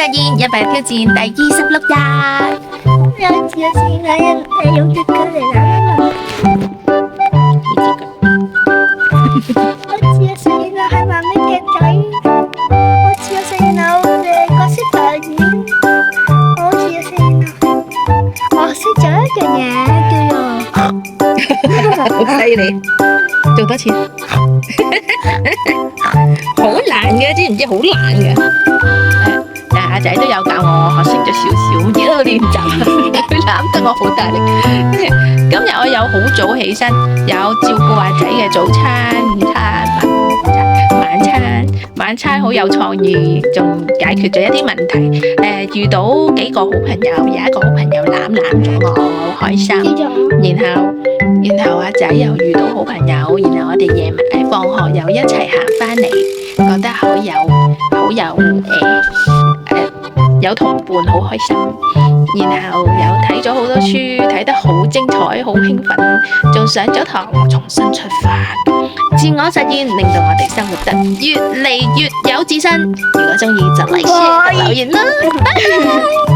實現100日挑戰第26日。有次試下用隻腳嚟攬一攬。我試下係媽咪嘅仔。我試下角色扮演。我試下我識咗一樣嘢叫做好犀利，做多次。好難嘅，知唔知？好難嘅。但阿仔都有教我學識咗少少，而家練習，佢攬得我好大力。今日我有好早起身，有照顧阿仔嘅早餐、午餐、晚餐好有創意，仲解決咗一啲問題。遇到幾個好朋友，有一個好朋友攬咗我，好開心。然後阿仔又遇到好朋友，然後我哋夜晚放學又一齊行返嚟，覺得好有同伴，好開心。然後又睇咗好多書，睇得好精彩，好興奮，仲上咗堂，重新出發。自我實現令到我哋生活得越嚟越有自信。如果鍾意就like share留言啦，拜拜。